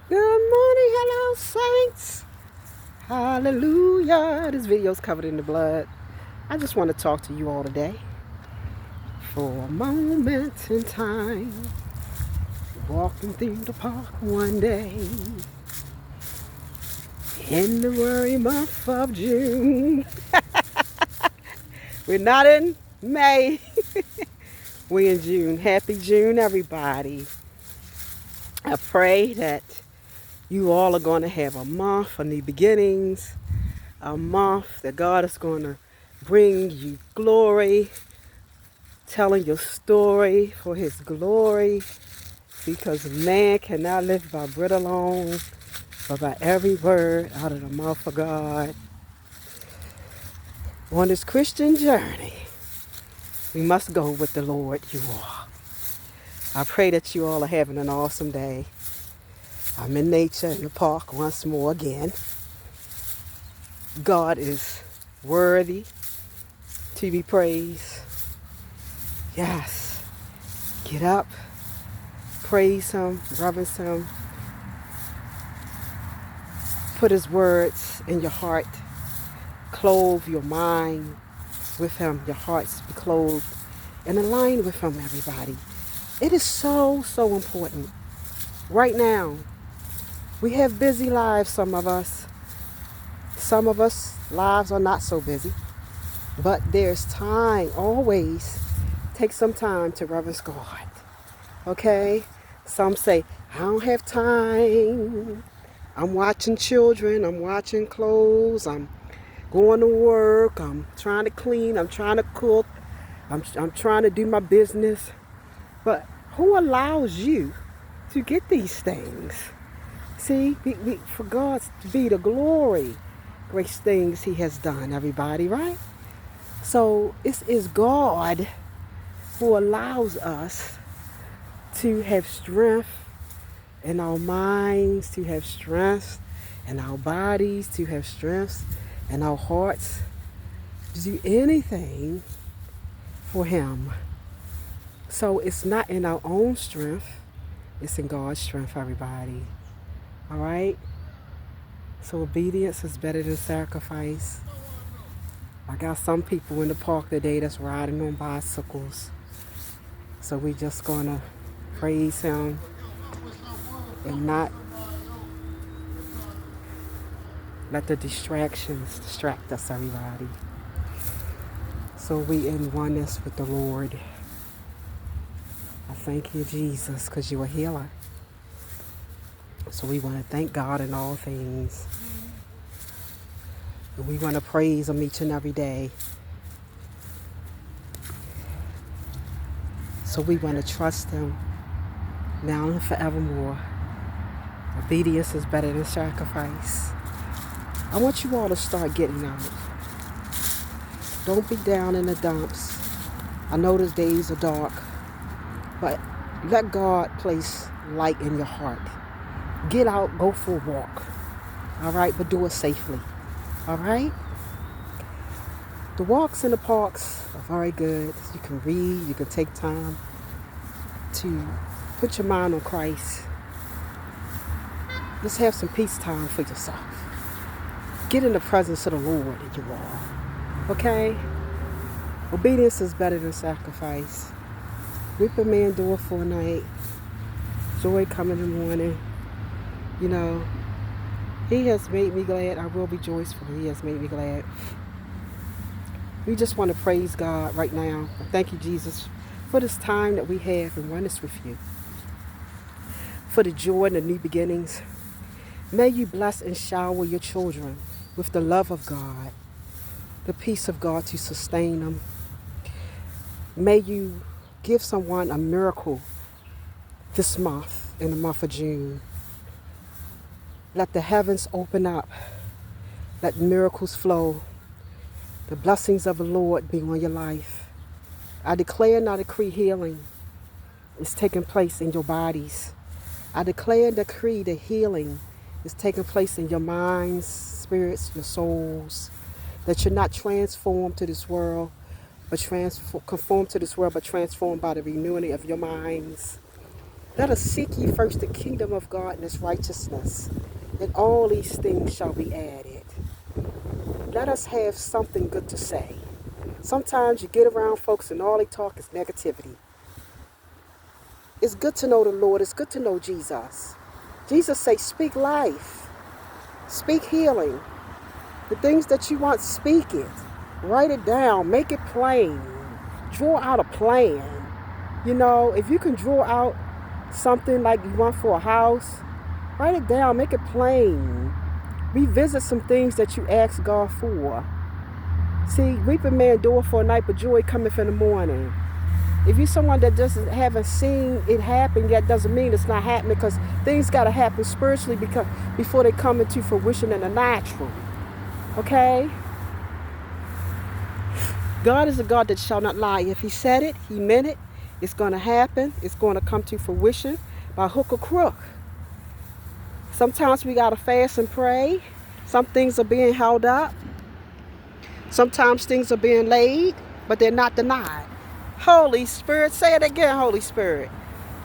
Good morning, hello, saints. Hallelujah. This video is covered in the blood. I just want to talk to you all today for a moment in time. Walking through the park one day in the worry month of June. We're not in May. We're in June. Happy June, everybody. I pray that you all are going to have a month of new beginnings, a month that God is going to bring you glory, telling your story for his glory, because man cannot live by bread alone, but by every word out of the mouth of God. On this Christian journey, we must go with the Lord, you all. I pray that you all are having an awesome day. I'm in nature in the park once more again. God is worthy to be praised. Yes. Get up, praise him, reverence him. Put his words in your heart. Clothe your mind with him. Your hearts be clothed and aligned with him, everybody. It is so, so important. Right now, we have busy lives, some of us. Some of us lives are not so busy. But there's time, always take some time to reverence God. Okay? Some say, I don't have time. I'm watching children. I'm watching clothes. I'm going to work. I'm trying to clean. I'm trying to cook. I'm trying to do my business. But who allows you to get these things? See, for God to be the glory, great things he has done, everybody, right? So it is God who allows us to have strength in our minds, to have strength in our bodies, to have strength in our hearts, to do anything for him. So it's not in our own strength, it's in God's strength, everybody. All right? So obedience is better than sacrifice. I got some people in the park today that's riding on bicycles. So we just gonna praise him and not let the distractions distract us, everybody. So we in oneness with the Lord. I thank you, Jesus, because you're a healer. So we want to thank God in all things. And we want to praise him each and every day. So we want to trust him now and forevermore. Obedience is better than sacrifice. I want you all to start getting out. Don't be down in the dumps. I know the days are dark, but let God place light in your heart. Get out, go for a walk. All right, but do it safely. All right? The walks in the parks are very good. You can read, you can take time to put your mind on Christ. Just have some peace time for yourself. Get in the presence of the Lord, you all. Okay? Obedience is better than sacrifice. Weeping may endure for a night. Joy come in the morning. You know, he has made me glad. I will rejoice, for he has made me glad. We just want to praise God right now. Thank you, Jesus, for this time that we have in oneness with you. For the joy and the new beginnings. May you bless and shower your children with the love of God, the peace of God to sustain them. May you give someone a miracle this month, in the month of June. Let the heavens open up. Let miracles flow. The blessings of the Lord be on your life. I declare and I decree healing is taking place in your bodies. I declare and decree the healing is taking place in your minds, spirits, your souls. That you're not transformed to this world, but conformed to this world, but transformed by the renewing of your minds. Let us seek ye first the kingdom of God and his righteousness, and all these things shall be added. Let us have something good to say. Sometimes you get around folks and all they talk is negativity. It's good to know the Lord. It's good to know Jesus. Jesus says, speak life. Speak healing. The things that you want, speak it. Write it down. Make it plain. Draw out a plan. You know, if you can draw out something like you want for a house, write it down. Make it plain. Revisit some things that you asked God for. See, weeping may endure for a night, but joy cometh in the morning. If you're someone that just haven't seen it happen yet, doesn't mean it's not happening, because things got to happen spiritually before they come into fruition in the natural. Okay? God is a God that shall not lie. If he said it, he meant it. It's going to happen. It's going to come to fruition by hook or crook. Sometimes we got to fast and pray. Some things are being held up. Sometimes things are being laid, but they're not denied. Holy Spirit, say it again, Holy Spirit.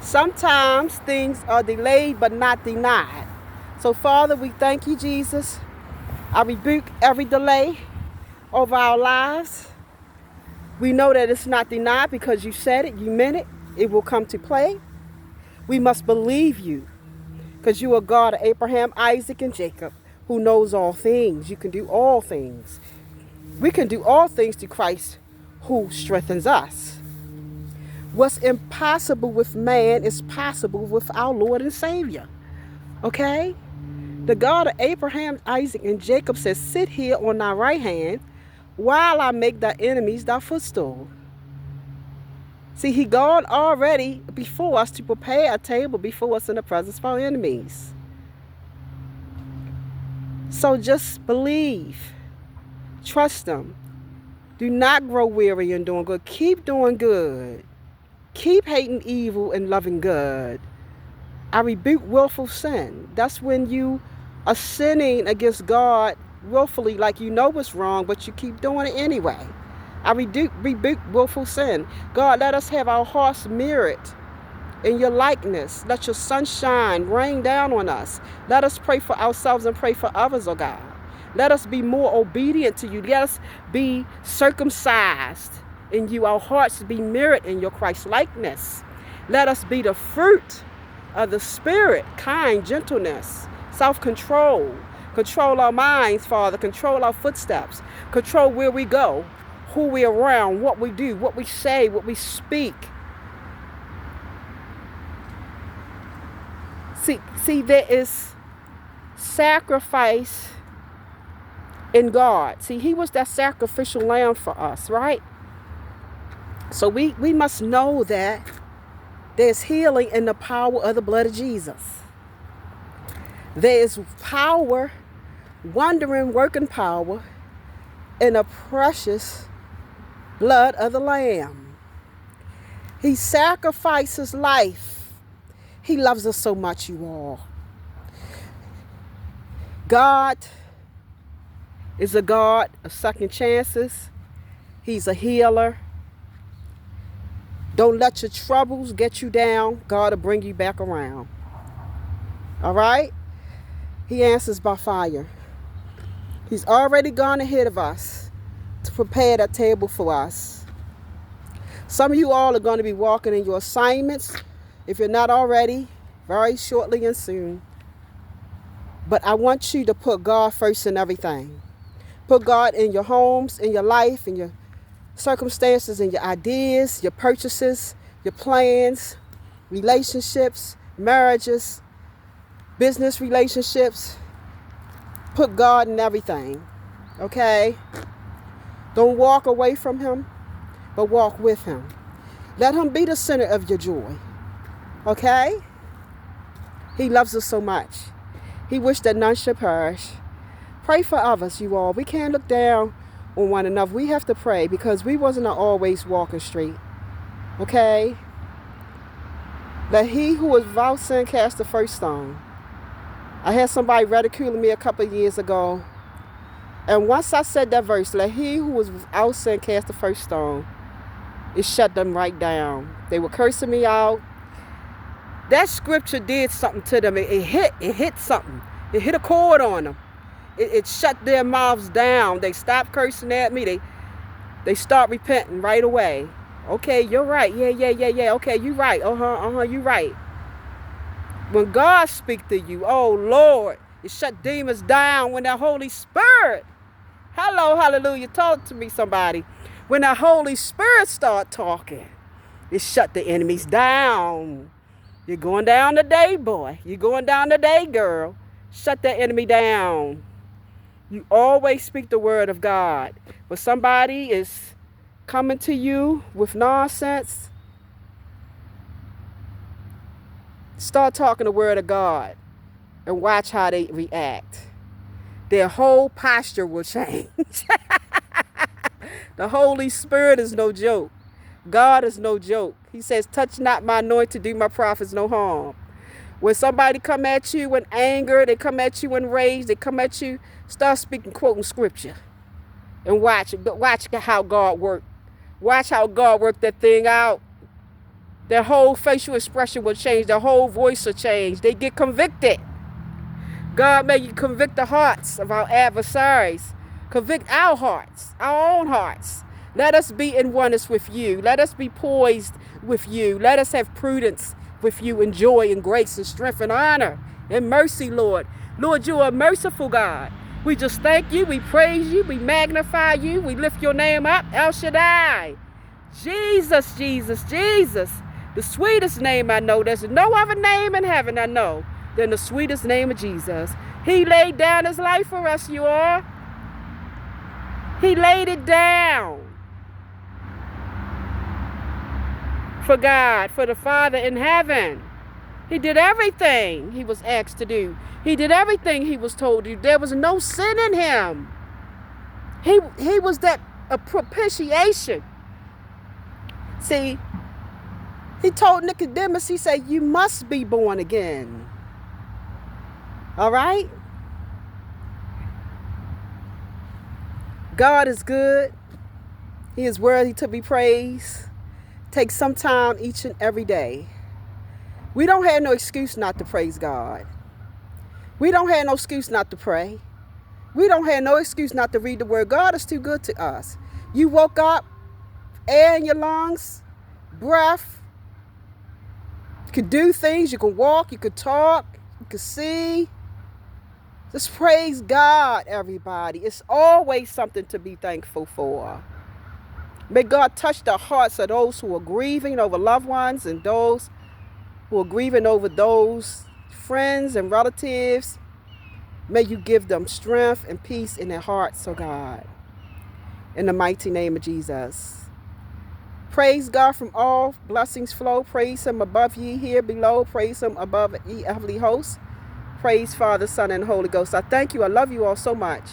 Sometimes things are delayed, but not denied. So, Father, we thank you, Jesus. I rebuke every delay over our lives. We know that it's not denied because you said it, you meant it. It will come to play. We must believe you because you are God of Abraham, Isaac, and Jacob, who knows all things. You can do all things. We can do all things through Christ who strengthens us. What's impossible with man is possible with our Lord and Savior. Okay? The God of Abraham, Isaac, and Jacob says, sit here on thy right hand while I make thy enemies thy footstool. See, he gone already before us to prepare a table before us in the presence of our enemies. So just believe. Trust him. Do not grow weary in doing good. Keep doing good. Keep hating evil and loving good. I rebuke willful sin. That's when you are sinning against God willfully, like you know what's wrong, but you keep doing it anyway. I rebuke willful sin. God, let us have our hearts mirrored in your likeness. Let your sunshine rain down on us. Let us pray for ourselves and pray for others, oh God. Let us be more obedient to you. Let us be circumcised in you. Our hearts be mirrored in your Christ likeness. Let us be the fruit of the Spirit, kind, gentleness, self-control. Control our minds, Father. Control our footsteps. Control where we go, who we're around, what we do, what we say, what we speak. See, there is sacrifice in God. See, he was that sacrificial lamb for us, right? So we must know that there's healing in the power of the blood of Jesus. There is power, wondering, working power in the precious blood of the Lamb. He sacrificed his life. He loves us so much, you all. God is a God of second chances. He's a healer. Don't let your troubles get you down. God will bring you back around. All right? He answers by fire. He's already gone ahead of us to prepare that table for us. Some of you all are going to be walking in your assignments, if you're not already, very shortly and soon. But I want you to put God first in everything. Put God in your homes, in your life, in your circumstances, in your ideas, your purchases, your plans, relationships, marriages, business relationships. Put God in everything. Okay? Don't walk away from him, but walk with him. Let him be the center of your joy. Okay? He loves us so much. He wished that none should perish. Pray for others, you all. We can't look down on one another. We have to pray because we wasn't always walking straight. Okay? Let he who is without sin cast the first stone. I had somebody ridiculing me a couple of years ago. And once I said that verse, let he who was without sin cast the first stone, it shut them right down. They were cursing me out. That scripture did something to them. It hit something. It hit a chord on them. It shut their mouths down. They stopped cursing at me. They start repenting right away. Okay, you're right. Yeah. Okay, you're right. You're right. When God speaks to you, oh Lord, it shut demons down when the Holy Spirit. Hello, hallelujah. Talk to me, somebody. When the Holy Spirit start talking, it shut the enemies down. You're going down today, boy. You're going down today, girl. Shut that enemy down. You always speak the word of God. But somebody is coming to you with nonsense, start talking the word of God and watch how they react. Their whole posture will change. The Holy Spirit is no joke. God is no joke. He says, touch not my anointed, do my prophets no harm. When somebody come at you in anger, they come at you in rage, they come at you, start speaking, quoting scripture. And watch how God worked. Watch how God worked that thing out. Their whole facial expression will change. Their whole voice will change. They get convicted. God, may you convict the hearts of our adversaries. Convict our hearts, our own hearts. Let us be in oneness with you. Let us be poised with you. Let us have prudence with you in joy and grace and strength and honor and mercy, Lord. Lord, you are a merciful God. We just thank you. We praise you. We magnify you. We lift your name up. El Shaddai. Jesus, Jesus, Jesus. The sweetest name I know. There's no other name in heaven I know than the sweetest name of Jesus. He laid down his life for us, you all. He laid it down for God, for the Father in heaven. He did everything he was asked to do. He did everything he was told to do. There was no sin in him. He was that a propitiation. See, he told Nicodemus, he said, you must be born again. All right? God is good. He is worthy to be praised. Take some time each and every day. We don't have no excuse not to praise God. We don't have no excuse not to pray. We don't have no excuse not to read the word. God is too good to us. You woke up, air in your lungs, breath. You can do things. You can walk. You can talk. You can see. Just praise God, everybody. It's always something to be thankful for. May God touch the hearts of those who are grieving over loved ones and those who are grieving over those friends and relatives. May you give them strength and peace in their hearts, oh God. In the mighty name of Jesus. Praise God from all blessings flow. Praise him above ye here below. Praise him above ye heavenly hosts. Praise Father, Son, and Holy Ghost. I thank you. I love you all so much.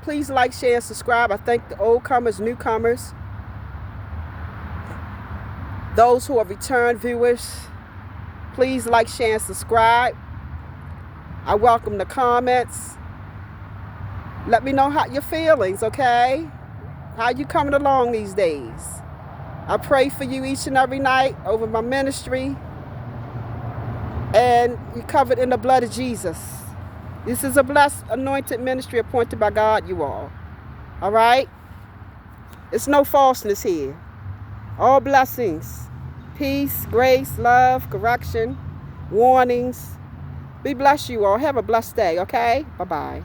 Please like, share, and subscribe. I thank the old comers, newcomers, those who are returned viewers. Please like, share, and subscribe. I welcome the comments. Let me know how your feelings, okay? How you coming along these days? I pray for you each and every night over my ministry. And you're covered in the blood of Jesus. This is a blessed, anointed ministry appointed by God, you all. All right? It's no falseness here. All blessings. Peace, grace, love, correction, warnings. Be blessed, you all. Have a blessed day, okay? Bye-bye.